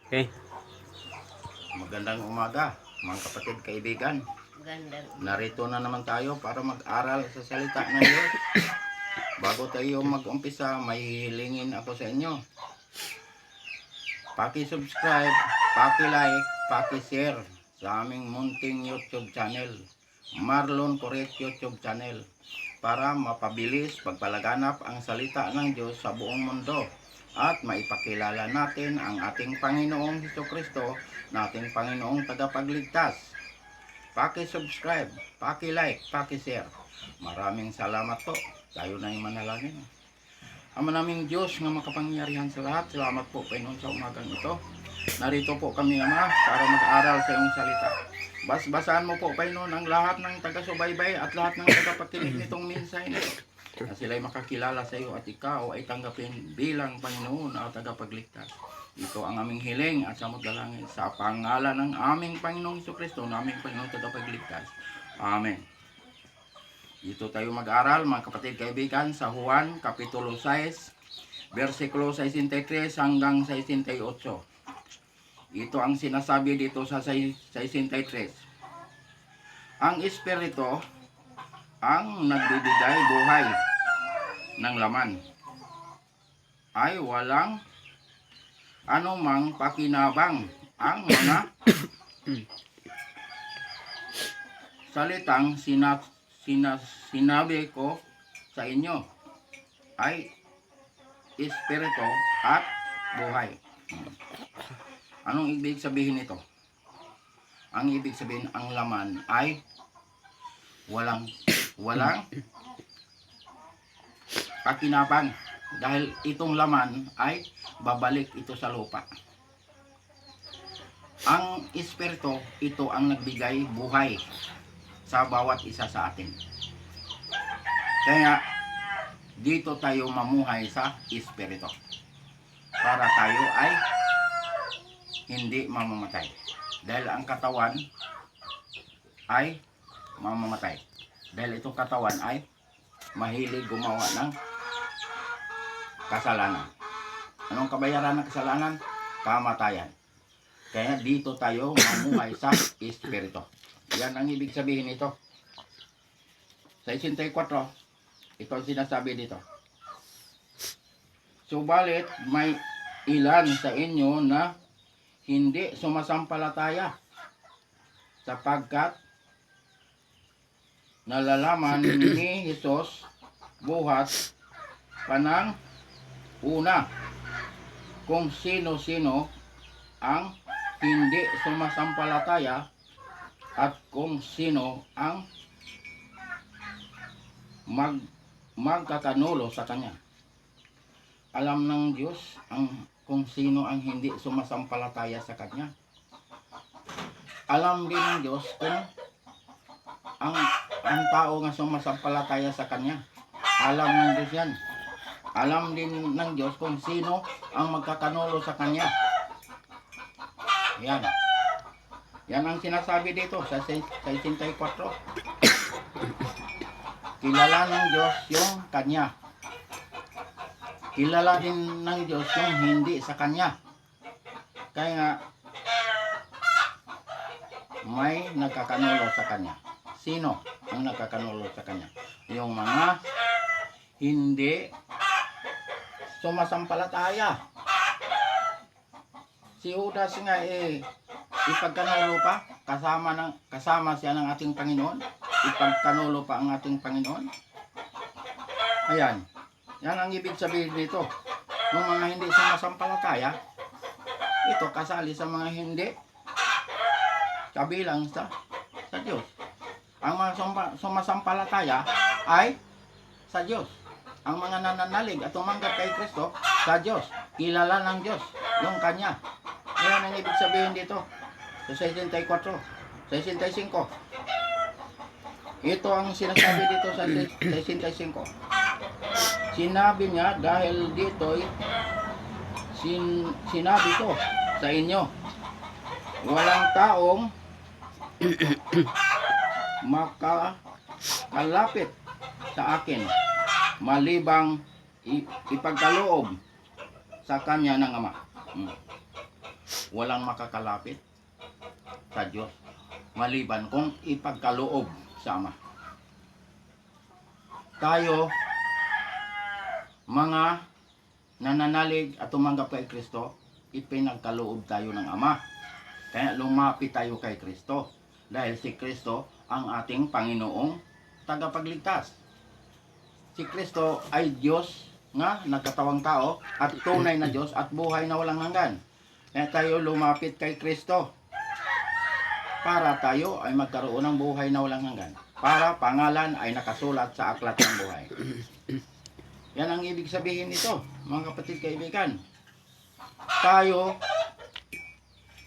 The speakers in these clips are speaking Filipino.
Okay. Magandang umaga, mga kapatid, kaibigan. Magandang Narito na naman tayo para mag-aral sa salita ng Diyos. Bago tayo mag-umpisa, may hilingin ako sa inyo. Paki-subscribe, paki-like, paki-share sa aming munting YouTube channel, Marlon Correct YouTube channel, para mapabilis pagpalaganap ang salita ng Diyos sa buong mundo at maipakilala natin ang ating Panginoong Hesukristo, nating Panginoong tagapagligtas. Paki-subscribe, paki-like, paki-share. Maraming salamat po. Tayo na yung manalangin. Ama naming Diyos na makapangyarihan sa lahat, salamat po Panginoon sa umagang ito. Narito po kami, Ama, para mag-aral sa iyong salita. Basbasahan mo po Panginoon ang lahat ng taga-subaybay at lahat ng tagapakinig nitong mensahe nito, na sila'y makakilala sa iyo at ikaw ay tanggapin bilang Panginoon at tagapagligtas. Ito ang aming hiling at samot dalangin sa pangalan ng aming Panginoong Hesukristo, na aming Panginoon tagapagligtas. Amen. Dito tayo mag-aral, mga kapatid, kaibigan, sa Juan Kapitulo 6, versikulo 63 hanggang 68. Ito ang sinasabi dito sa 63. Ang Espiritu ang nagbibigay buhay ng laman ay walang anumang pakinabang. Ang mga salitang sinabi ko sa inyo ay Espiritu at buhay. Anong ibig sabihin nito? Ang ibig sabihin, ang laman ay walang pakinabang, dahil itong laman ay babalik ito sa lupa. Ang Espiritu, ito ang nagbigay buhay sa bawat isa sa atin. Kaya dito tayo mamuhay sa Espiritu para tayo ay hindi mamamatay, dahil ang katawan ay mamamatay, dahil itong katawan ay mahilig gumawa ng kasalanan. Anong kabayaran ng kasalanan? Kamatayan. Kaya dito tayo mamuhay sa Espiritu. Yan ang ibig sabihin nito. Sa 64, ito ang sinasabi dito. Subalit may ilan sa inyo na hindi sumasampalataya, sapagkat nalalaman ni Jesus buhat panang una kung sino-sino ang hindi sumasampalataya at kung sino ang magkakanulo sa Kanya. Alam ng Diyos kung sino ang hindi sumasampalataya sa Kanya. Alam din ng Diyos kung ang tao nga sumasampalataya sa Kanya. Alam ng Diyos yan. Alam din ng Diyos kung sino ang magkakanulo sa Kanya. Yan. Yan ang sinasabi dito sa 64. Kilala ng Diyos yung Kanya. Kilala din ng Diyos yung hindi sa Kanya. Kaya nga, may nagkakanulo sa Kanya. Sino ang nagkakanulo sa Kanya? Yung mga hindi sumasampalataya. Si Judas nga ipagkanulo pa, kasama siya ng ating Panginoon. Ipagkanulo pa ang ating Panginoon. Ayan. Yan ang ibig sabihin dito. Yung mga hindi sumasampalataya, ito kasali sa mga hindi kabilang sa Diyos. Ang mga sumasampalataya ay sa Diyos. Ang mga nananalig at tumanggap kay Kristo sa Diyos. Kilala ng Diyos yung Kanya. Yan ang ibig sabihin dito sa 64, 65. Ito ang sinasabi dito sa 65. Sinabi niya dahil dito'y sinabi ko sa inyo, walang taong makakalapit sa akin malibang ipagkaloob sa Kanya ng Ama. walang makakalapit sa Diyos maliban kung ipagkaloob sa Ama. Tayo, mga nananalig at tumanggap kay Kristo, ipinagkaloob tayo ng Ama. Kaya lumapit tayo kay Kristo dahil si Kristo ang ating Panginoong tagapagligtas. Si Kristo ay Diyos nga nagkatawang tao at tunay na Diyos at buhay na walang hanggan. Kaya tayo lumapit kay Kristo para tayo ay magkaroon ng buhay na walang hanggan. Para pangalan ay nakasulat sa aklat ng buhay. Yan ang ibig sabihin nito, mga kapatid kaibigan. Tayo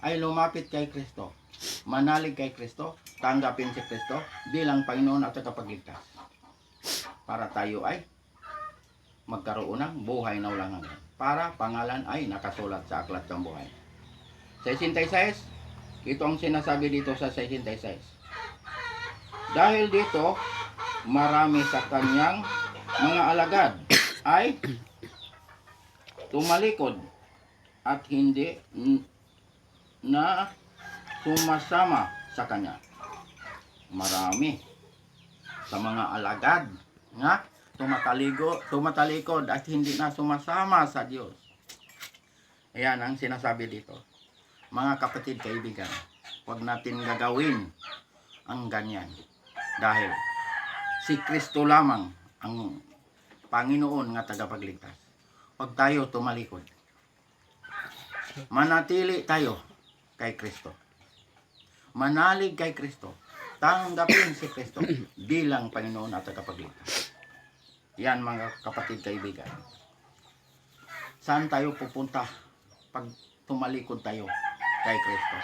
ay lumapit kay Kristo, manalig kay Kristo, tanggapin si Kristo bilang Panginoon at tagapagligtas. Para tayo ay magkaroon ng buhay na walang hanggan. Para pangalan ay nakasulat sa aklat ng buhay. 66, ito ang sinasabi dito sa 66. Dahil dito, marami sa kanyang mga alagad ay tumalikod at hindi na sumasama sa kanya. Marami sa mga alagad nga tumatalikod at hindi na sumasama sa Diyos. Ayan ang sinasabi dito. Mga kapatid kaibigan, huwag natin gagawin ang ganyan. Dahil si Kristo lamang ang Panginoon nga tagapagligtas. Huwag tayo tumalikod. Manatili tayo kay Kristo. Manalig kay Kristo. Tanggapin si Kristo bilang Panginoon at tagapagligtas. Yan mga kapatid kaibigan. Saan tayo pupunta pag tumalikod tayo kay Kristo?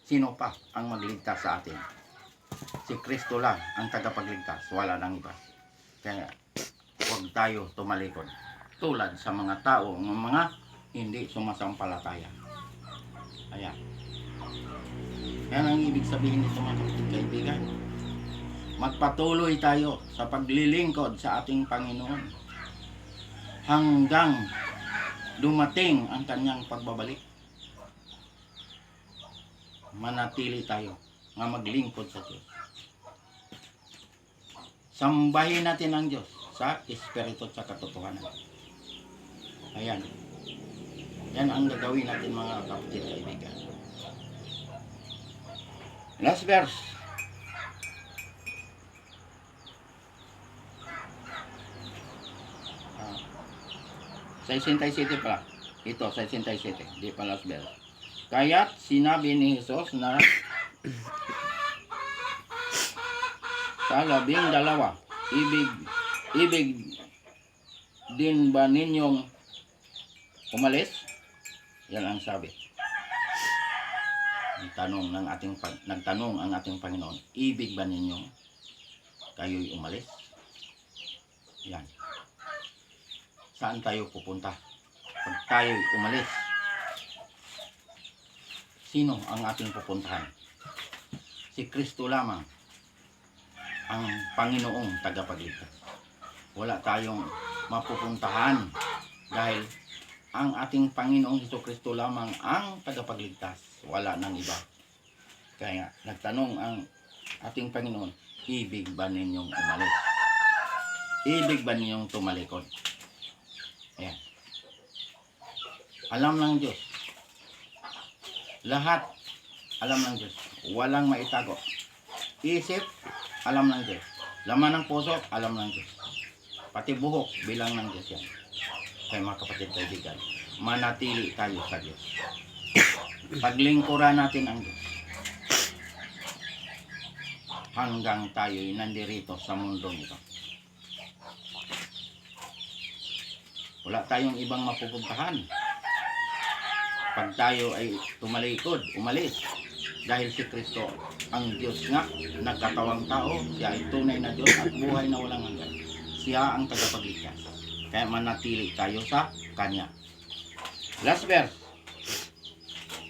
Sino pa ang magligtas sa atin? Si Kristo lang ang tagapagligtas, wala nang iba. Kaya huwag tayo tumalikod tulad sa mga tao, mga hindi sumasampalataya. Ayan. Yan ang ibig sabihin nito mga kapatid kaibigan. Magpatuloy tayo sa paglilingkod sa ating Panginoon hanggang dumating ang kanyang pagbabalik. Manatili tayo nga maglingkod sa Diyos. Sambahin natin ang Diyos sa Espiritu at sa katotohanan. Ayan. Yan ang gagawin natin mga kapatid kaibigan. Last verse. Sa 67 pala. Ito, sa 67. Di pa last verse. Kaya't sinabi ni Jesus na sa 12, ibig din ba ninyong umalis? Yan ang sabi. Nagtanong ang ating Panginoon, ibig ba ninyong kayo'y umalis? Yan. Saan tayo pupunta pag tayo'y umalis? Sino ang ating pupuntahan? Si Kristo lamang ang Panginoong tagapagligtas. Wala tayong mapupuntahan dahil ang ating Panginoong Jesucristo lamang ang tagapagligtas. Wala nang iba. Kaya nagtanong ang ating Panginoon, ibig ba ninyong umalis? Ibig ba ninyong tumalikod? Ayan. Alam ng Diyos. Lahat alam ng Diyos. Walang maitago. Isip, alam ng Diyos. Laman ng puso, alam ng Diyos. Pati buhok, bilang ng Diyos yan. Kaya mga kapatid kaibigan, manatili tayo sa Diyos. Paglingkuran natin ang Diyos. Hanggang tayo'y nandirito sa mundong ito. Wala tayong ibang mapupuntahan. Pag tayo ay tumalikod, umalis. Dahil si Kristo ang Diyos nga, nagkatawang tao. Siya ay tunay na Diyos at buhay na walang hanggan. Siya ang tagapagligtas. Kaya manatili tayo sa Kanya. Last verse.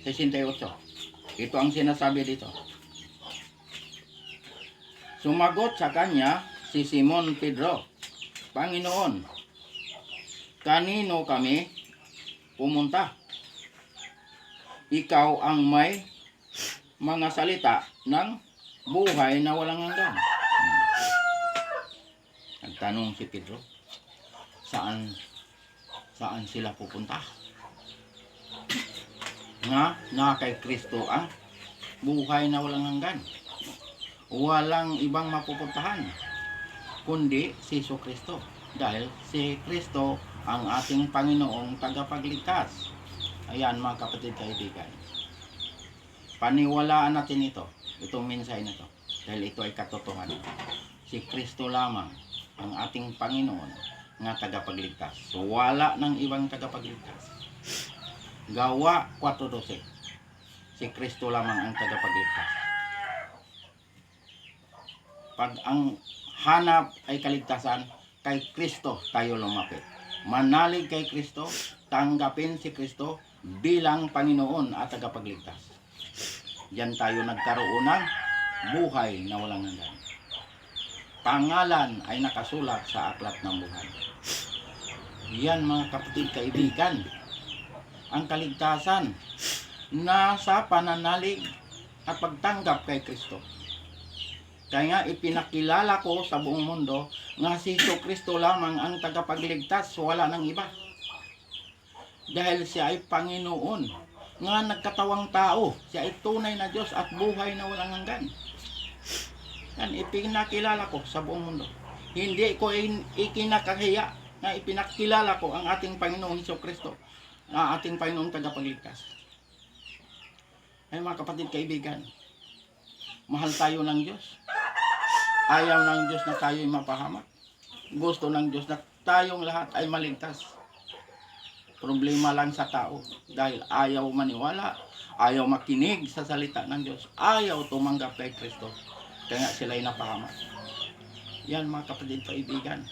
68. Ito ang sinasabi dito. Sumagot sa Kanya si Simon Pedro, Panginoon, kanino kami pumunta. Ikaw ang may mga salita ng buhay na walang hanggan. Nagtanong si Pedro, saan sila pupunta? Nga na kay Kristo ang buhay na walang hanggan. Walang ibang mapupuntahan kundi si Kristo. Dahil si Kristo ang ating Panginoong tagapagligtas. Ayan mga kapatid kaibigan. Paniwalaan natin ito. Itong mensahe na ito. Dahil ito ay katotohanan. Si Kristo lamang ang ating Panginoon nga tagapagligtas. So, wala ng ibang tagapagligtas. Gawa 4:12. Si Kristo lamang ang tagapagligtas. Pag ang hanap ay kaligtasan, kay Kristo tayo lumapit. Manalig kay Kristo, tanggapin si Kristo bilang Panginoon at tagapagligtas. Diyan tayo nagkaroon ng buhay na walang hanggan. Pangalan ay nakasulat sa aklat ng buhay. Yan mga kapatid kaibigan, ang kaligtasan nasa pananalig at pagtanggap kay Kristo. Kaya nga ipinakilala ko sa buong mundo nga si Kristo lamang ang tagapagligtas, wala nang iba. Dahil siya ay Panginoon nga nagkatawang tao, siya ay tunay na Diyos at buhay na walang hanggan. Yan ipinakilala ko sa buong mundo. Hindi ko ikinakahiya na ipinakilala ko ang ating Panginoong Kristo, na ating Panginoong tagapagligtas. Ay mga kapatid kaibigan, mahal tayo ng Diyos. Ayaw ng Diyos na tayo'y mapahamak. Gusto ng Diyos na tayong lahat ay maligtas. Problema lang sa tao dahil ayaw maniwala, ayaw makinig sa salita ng Diyos, ayaw tumanggap kay Kristo. Kaya sila'y napahamak. Yan mga kapatid kaibigan.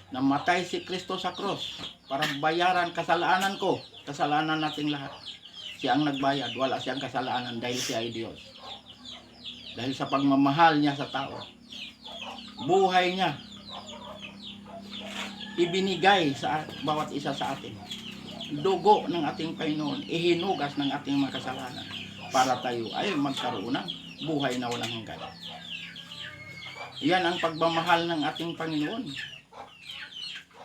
Namatay si Kristo sa cross para bayaran kasalanan ko, kasalanan nating lahat. Siya ang nagbayad, wala siyang kasalanan dahil siya ay Diyos. Dahil sa pagmamahal niya sa tao, buhay niya ibinigay sa bawat isa sa atin. Dugo ng ating Panginoon, ihinugas ng ating mga kasalanan para tayo ay magkaroon ng buhay na walang hanggan. Yan ang pagmamahal ng ating Panginoon.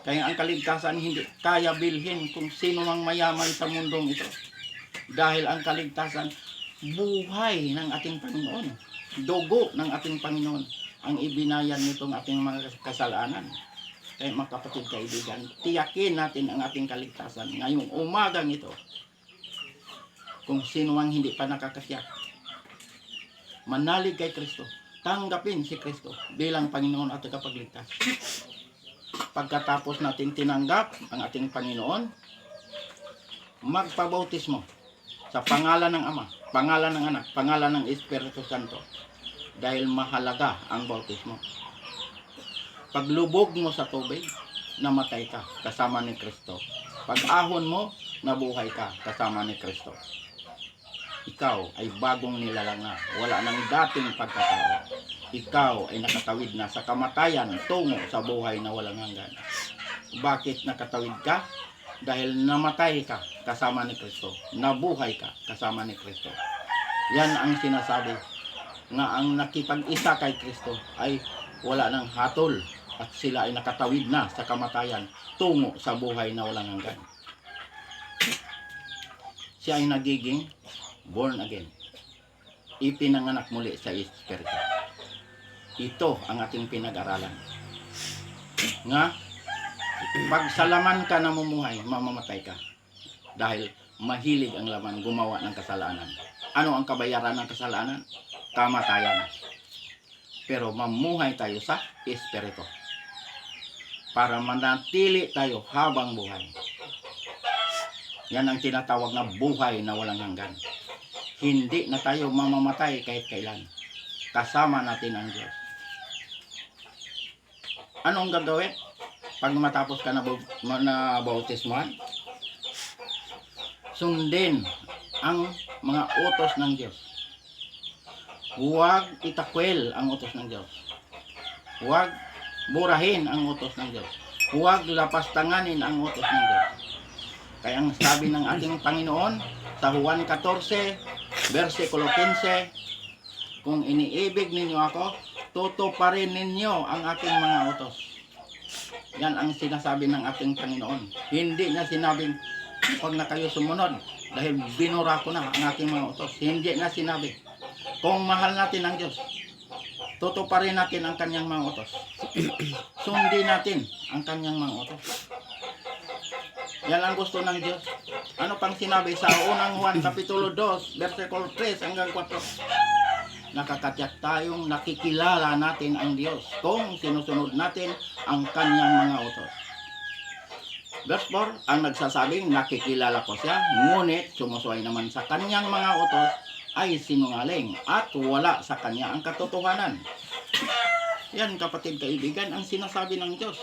Kaya ang kaligtasan hindi kaya bilhin kung sino mang mayaman sa mundong ito. Dahil ang kaligtasan, buhay ng ating Panginoon. Dugo ng ating Panginoon ang ibinayan nitong ating mga kasalanan. Kaya mga kapatid kaibigan, tiyakin natin ang ating kaligtasan ngayong umagang ito. Kung sino ang hindi pa nakakatiyak, manalig kay Kristo, tanggapin si Kristo bilang Panginoon at tagapagligtas. Pagkatapos natin tinanggap ang ating Panginoon, magpabautismo sa pangalan ng Ama, pangalan ng Anak, pangalan ng Espiritu Santo. Dahil mahalaga ang bautismo. Paglubog mo sa tubig, namatay ka kasama ni Kristo. Pag-ahon mo, nabuhay ka kasama ni Kristo. Ikaw ay bagong nilalang na, wala nang dating pagkatao. Ikaw ay nakatawid na sa kamatayan tungo sa buhay na walang hanggan. Bakit nakatawid ka? Dahil namatay ka kasama ni Kristo. Nabuhay ka kasama ni Kristo. Yan ang sinasabi nga ang nakipag-isa kay Kristo ay wala ng hatol at sila ay nakatawid na sa kamatayan tungo sa buhay na walang hanggan. Siya ay nagiging born again. Ipinanganak muli sa Espiritu. Ito ang ating pinag-aralan. Nga, pag sa laman ka namumuhay, mamamatay ka. Dahil mahilig ang laman gumawa ng kasalanan. Ano ang kabayaran ng kasalanan? Kamatayan. Pero mamuhay tayo sa Espiritu para manatili tayo habang buhay. Yan ang tinatawag na buhay na walang hanggan. Hindi na tayo mamamatay kahit kailan. Kasama natin ang Diyos. Anong gagawin? Pag matapos ka na bautismuhan, sundin ang mga utos ng Diyos. Huwag itakwil ang utos ng Diyos. Huwag burahin ang utos ng Diyos. Huwag lapastanganin ang utos ng Diyos. Kaya ang sabi ng ating Panginoon sa Juan 14, versikulo 15, kung iniibig ninyo ako, tutuparin ninyo ang aking mga utos. Yan ang sinasabi ng ating Panginoon. Hindi niya sinabing, huwag na kayo sumunod dahil binura ko na ang aking mga utos. Hindi niya sinabi. Kung mahal natin ang Diyos, tutuparin natin ang kanyang mga utos. Sundin natin ang kanyang mga utos. Yan ang gusto ng Diyos. Ano pang sinabi sa unang Juan Kapitulo 2, versikulo 3 hanggang 4? Nakakatiyak tayong nakikilala natin ang Diyos kung sinusunod natin ang kanyang mga utos. Verse 4, ang nagsasabing nakikilala ko siya, ngunit sumusuway naman sa kanyang mga utos ay sinungaling at wala sa kanya ang katotohanan. Yan kapatid kaibigan ang sinasabi ng Diyos.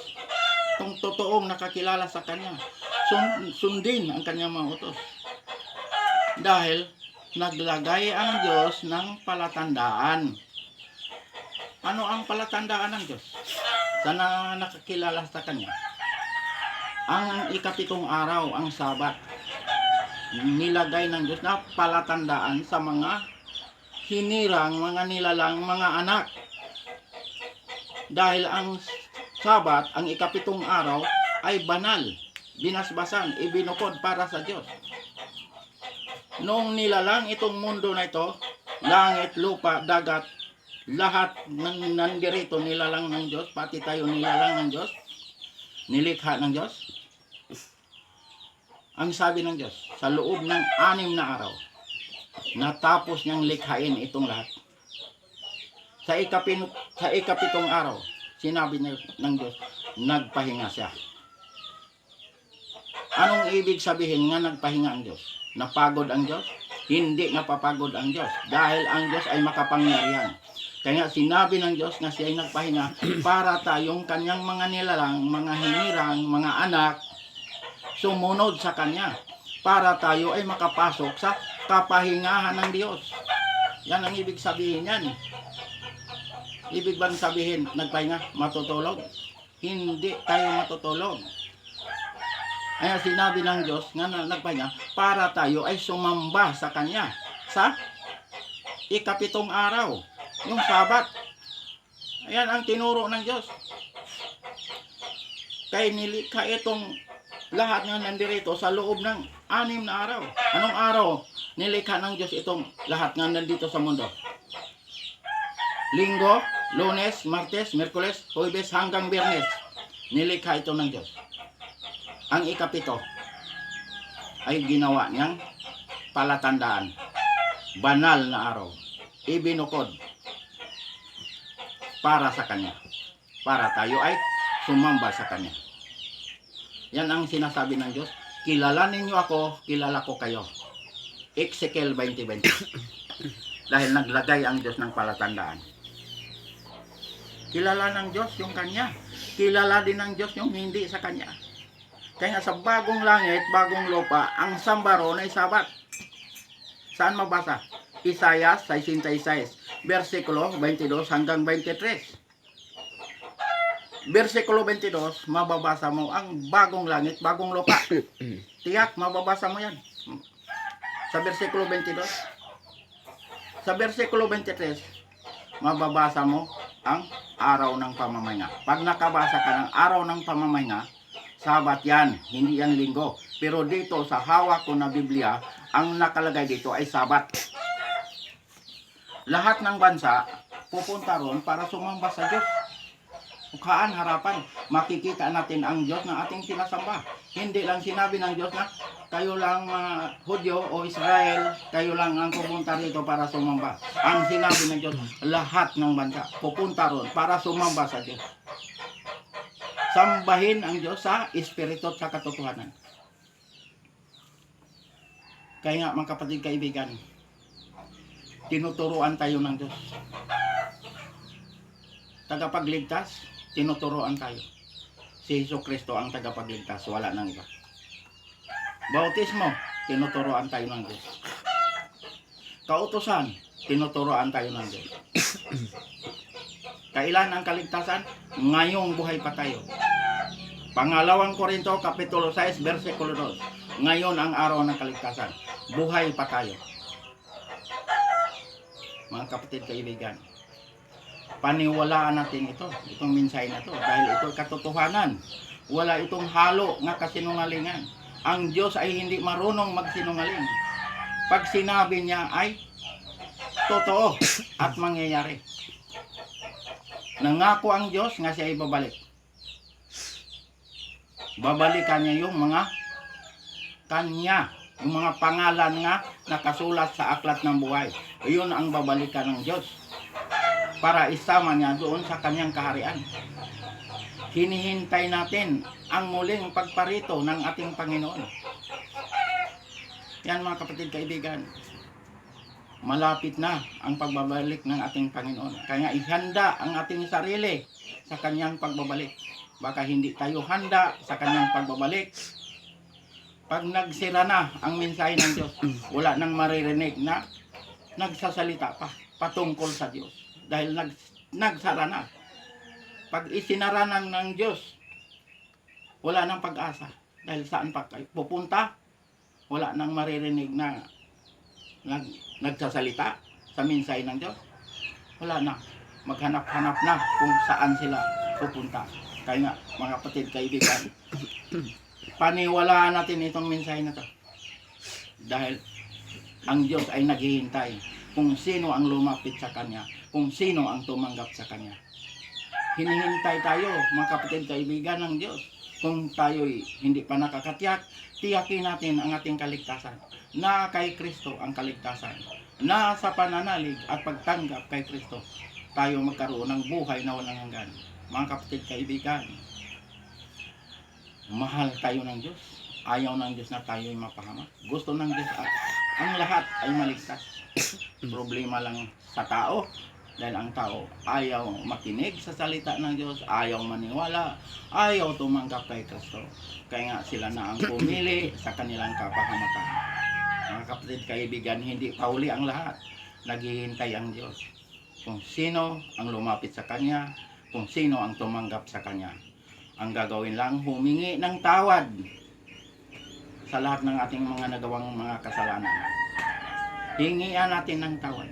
Kung totoong nakakilala sa kanya, sundin ang kanyang mga utos. Dahil naglagay ang Diyos ng palatandaan. Ano ang palatandaan ng Diyos? Sana nakakilala sa kanya. Ang ikapitong araw, ang Sabat, nilagay ng Diyos na palatandaan sa mga hinirang, mga nilalang, mga anak. Dahil ang Sabat, ang ikapitong araw, ay banal, binasbasan, ibinukod para sa Diyos. Noong nilalang itong mundo na ito, langit, lupa, dagat, lahat ng nandirito nilalang ng Diyos, pati tayo nilalang ng Diyos, nilikha ng Diyos. Ang sabi ng Diyos, sa loob ng 6 na araw, natapos niyang likhain itong lahat. Sa ikapitong araw, sinabi ng Diyos, nagpahinga siya. Anong ibig sabihin nga nagpahinga ang Diyos? Napagod ang Diyos? Hindi napapagod ang Diyos dahil ang Diyos ay makapangyarihan. Kaya sinabi ng Diyos na siya ay nagpahinga para tayong kanyang mga nilalang, mga hinirang, mga anak, sumunod sa kanya para tayo ay makapasok sa kapahingahan ng Diyos. Yan ang ibig sabihin yan. Ibig bang sabihin nagpahinga, matutulog? Hindi tayo matutulog. Kaya sinabi ng Diyos nga nagpahinga para tayo ay sumamba sa Kanya sa ikapitong araw, yung Sabat. Ayan ang tinuro ng Diyos. Kaya nilikha itong lahat nga nandirito sa loob ng 6 na araw. Anong araw nilikha ng Diyos itong lahat nga nandito sa mundo? Linggo, Lunes, Martes, Miyerkules, Huwebes hanggang Biyernes. Nilikha ito ng Diyos. Ang ikapito ay ginawa niyang palatandaan. Banal na araw. Ibinukod para sa Kanya. Para tayo ay sumamba sa Kanya. Yan ang sinasabi ng Diyos. Kilalanin niyo ako, kilala ko kayo. Ezekiel 20:20. Dahil naglagay ang Diyos ng palatandaan. Kilala ng Diyos yung Kanya. Kilala din ng Diyos yung hindi sa Kanya. Kaya sa bagong langit, bagong lupa, ang sambaron ay Sabat. Saan mabasa? Isaiah 66, versikulo 22 hanggang 23. Versikulo 22, mababasa mo ang bagong langit, bagong lupa. Tiyak, mababasa mo yan. Sa versikulo 22. Sa versikulo 23, mababasa mo ang araw ng pamamahinga. Pag nakabasa ka ng araw ng pamamahinga, Sabat yan, hindi yan linggo. Pero dito sa hawak ko na Biblia, ang nakalagay dito ay Sabat. Lahat ng bansa pupunta ron para sumamba sa Diyos. Mukhaan, harapan, makikita natin ang Diyos na ating sinasamba. Hindi lang sinabi ng Diyos na kayo lang Hudyo o Israel, kayo lang ang pupunta rito para sumamba. Ang sinabi ng Diyos, lahat ng bansa pupunta ron para sumamba sa Diyos. Sambahin ang Diyos sa espiritu at sa katotohanan. Kaya nga mga kapatid kaibigan, tinuturuan tayo ng Diyos. Tagapagligtas, tinuturuan tayo. Si Jesucristo ang tagapagligtas, wala nang iba. Bautismo, tinuturuan tayo ng Diyos. Kautusan, tinuturuan tayo ng Diyos. Kailan ang kaligtasan? Ngayong buhay pa tayo. Pangalawang Korinto, Kapitulo 6, versikulo 2. Ngayon ang araw ng kaligtasan. Buhay pa tayo. Mga kapatid, kaibigan, paniwalaan natin itong mensahe na to, dahil ito katotohanan. Wala itong halo nga kasinungalingan. Ang Diyos ay hindi marunong magsinungaling. Pag sinabi niya ay totoo at mangyayari. Nangako ang Diyos nga siya ay babalik. Babalikan niya yung mga kanya, yung mga pangalan nga nakasulat sa aklat ng buhay. Iyon ang babalikan ng Diyos para isama niya doon sa kanyang kaharian. Hinihintay natin ang muling pagparito ng ating Panginoon. Yan mga kapatid, kaibigan, malapit na ang pagbabalik ng ating Panginoon. Kaya ihanda ang ating sarili sa kanyang pagbabalik. Baka hindi tayo handa sa kanyang pagbabalik. Pag nagsira na ang mensahe ng Diyos, wala nang maririnig na nagsasalita pa patungkol sa Diyos. Dahil nagsara na. Pag isinaranan ng Diyos, wala nang pag-asa. Dahil saan pa kayo pupunta, wala nang maririnig na nagsasalita sa mensahe ng Diyos. Wala na. Maghanap-hanap na kung saan sila pupunta. Kaya nga, mga kapatid, kaibigan, paniwalaan natin itong mensahe na to. Dahil ang Diyos ay naghihintay kung sino ang lumapit sa Kanya, kung sino ang tumanggap sa Kanya. Hinihintay tayo, mga kapatid, kaibigan ng Diyos. Kung tayo'y hindi pa nakakatiyak, tiyakin natin ang ating kaligtasan. Na kay Kristo ang kaligtasan. Na sa pananalig at pagtanggap kay Kristo, tayo magkaroon ng buhay na walang hanggan. Mga kapatid, kaibigan, mahal tayo ng Diyos. Ayaw ng Diyos na tayo'y mapahamak. Gusto ng Diyos ang lahat ay maligtas. Problema lang sa tao. Dahil ang tao ayaw makinig sa salita ng Diyos, ayaw maniwala, ayaw tumanggap kay Kristo. Kaya nga sila na ang pumili sa kanilang kapahamakan. Mga kapatid, kaibigan, hindi pauli ang lahat. Naghihintay ang Diyos. Kung sino ang lumapit sa Kanya, kung sino ang tumanggap sa Kanya. Ang gagawin lang, humingi ng tawad sa lahat ng ating mga nagawang mga kasalanan. Hingian natin ng tawad.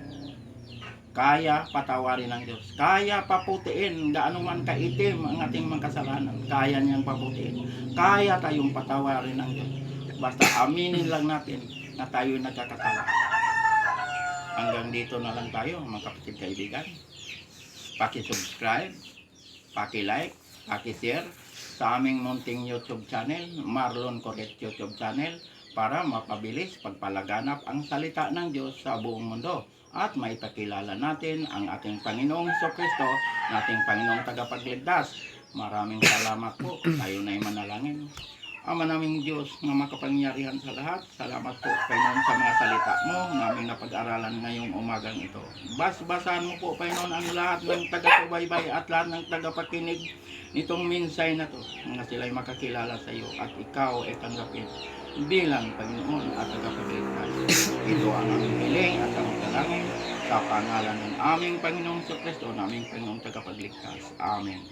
Kaya patawarin ng Diyos. Kaya paputiin gaano man kaitim ang ating mga kasalanan. Kaya niyang paputiin. Kaya tayong patawarin ng Diyos. Basta aminin lang natin na tayo nagkakasala. Hanggang dito na lang tayo, mga kapatid, kaibigan. Paki-subscribe, paki-like, paki-share sa aming munting YouTube channel, Marlon Correct YouTube channel, para mapabilis pagpalaganap ang salita ng Diyos sa buong mundo. At maipakilala natin ang ating Panginoong Jesucristo, nating Panginoong tagapagligtas. Maraming salamat po. Tayo na'y manalangin. Ama naming Diyos na makapangyarihan sa lahat, salamat po Panginoon sa mga salita mo naming napag-aralan ngayong umagang ito. Basbasan mo po Panginoon ang lahat ng taga-subaybay at lahat ng tagapakinig nitong minsay na to, na sila'y makakilala sa iyo at ikaw ay tanggapin bilang Panginoon at tagapagligtas. Ito ang aming hiling at ang dalangin sa pangalan ng aming Panginoong Jesucristo, naming Panginoong tagapagligtas. Amen.